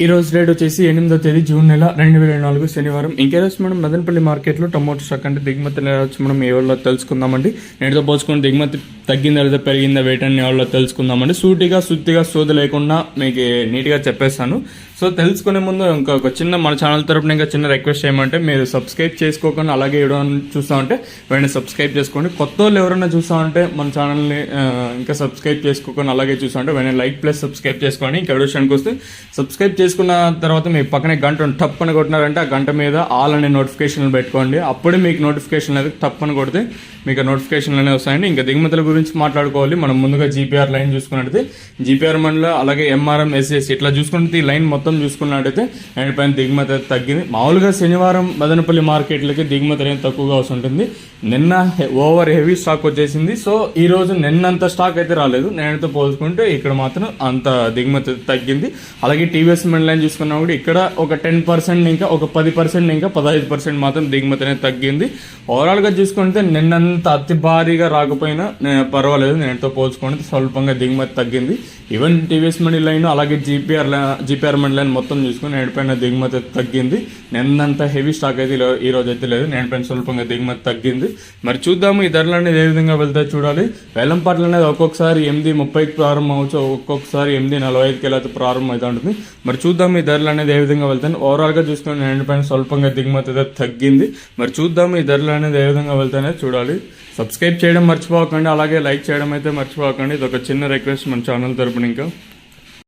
ఈ రోజు రేట్ వచ్చేసి 8వ తేదీ జూన్ నెల 2024 శనివారం. ఇంకేరోజు మనం మదనపల్లి మార్కెట్లో టమోటో స్టాక్ అంటే దిగుమతి వచ్చి మనం ఏ వాళ్ళలో తెలుసుకుందామండి. నేటితో పోల్చుకుని దిగుమతి తగ్గిందా లేదా పెరిగిందా వేటని వాళ్ళలో తెలుసుకుందామండి. సుత్తిగా సోది లేకుండా మీకు నీట్గా చెప్పేస్తాను. సో తెలుసుకునే ముందు ఇంకొక చిన్న మన ఛానల్ తరపున ఇంకా చిన్న రిక్వెస్ట్ చేయమంటే, మీరు సబ్స్క్రైబ్ చేసుకోకుండా అలాగే వీడియోని చూస్తూ ఉంటే వెంటనే సబ్స్క్రైబ్ చేసుకోండి. కొత్త వాళ్ళు ఎవరైనా చూస్తూ ఉంటే మన ఛానల్ని ఇంకా సబ్స్క్రైబ్ చేసుకోకుండా అలాగే చూస్తూ ఉంటే వెంటనే లైక్ ప్లస్ సబ్స్క్రైబ్ చేసుకోండి. ఇంకా విషయానికి వస్తే సబ్స్క్రైబ్ చేసుకున్న తర్వాత మీ పక్కనే గంట టప్ అని కొట్టినారంటే ఆ గంట మీద ఆల్ అనే నోటిఫికేషన్లు పెట్టుకోండి. అప్పుడే మీకు నోటిఫికేషన్ అనేది టప్ అని కొడితే మీకు నోటిఫికేషన్లు అనేవి వస్తాయండి. ఇంకా దిగుమతుల గురించి మాట్లాడుకోవాలి. మనం ముందుగా జీపీఆర్ లైన్ చూసుకున్నట్టయితే జీపీఆర్ మండల అలాగే ఎంఆర్ఎం ఎస్ఎస్ ఇట్లా చూసుకుంటే ఈ లైన్ మొత్తం చూసుకున్నట్టయితే అండ్ పైన దిగుమతి తగ్గింది. మామూలుగా శనివారం మదనపల్లి మార్కెట్లకి దిగుమతి అనేది తక్కువగా వస్తుంటుంది. నిన్న ఓవర్ హెవీ స్టాక్ వచ్చేసింది. సో ఈ రోజు నిన్నంత స్టాక్ అయితే రాలేదు. నేనైతే పోల్చుకుంటే ఇక్కడ మాత్రం అంత దిగుమతి తగ్గింది. అలాగే టీవీఎస్ మండలం చూసుకున్నా కూడా ఇక్కడ ఒక 10% ఇంకా ఒక 10% ఇంకా 15% మాత్రం దిగుమతి అనేది తగ్గింది. ఓవరాల్ గా చూసుకుంటే నిన్నంత అతి భారీగా రాకపోయినా పర్వాలేదు. నేనుతో పోల్చుకుంటే స్వల్పంగా దిగుమతి తగ్గింది. ఈవెన్ టీవీఎస్ మండలి లైన్ అలాగే జీపీఆర్ మండలి లైన్ మొత్తం చూసుకుని నేడిపైన దిగుమతి తగ్గింది. నిన్నంత హెవీ స్టాక్ అయితే ఈ రోజు అయితే లేదు. నేడిపైన స్వల్పంగా దిగుమతి తగ్గింది. మరి చూద్దాము ఈ ధరలు అనేది ఏ విధంగా వెళ్తాయి చూడాలి. వేలంపాట్లు అనేది ఒక్కొక్కసారి 8:30కి ప్రారంభం అవచ్చు, ఒక్కొక్కసారి 8:45కి అయితే ప్రారంభం అయితే ఉంటుంది. మరి చూద్దాం ఈ ధరలు అనేది ఏ విధంగా వెళ్తాయి. ఓవరాల్ గా చూసుకుని నేడిపైన స్వల్పంగా దిగుమతి అయితే తగ్గింది. మరి చూద్దాం ఈ ధరలు అనేది ఏ విధంగా వెళ్తాయనే చూడాలి. సబ్స్క్రైబ్ చేయడం మర్చిపోకండి, అలాగే లైక్ చేయడం అయితే మర్చిపోకండి. ఇది ఒక చిన్న రిక్వెస్ట్ మన ఛానల్ తరపున ఇంకా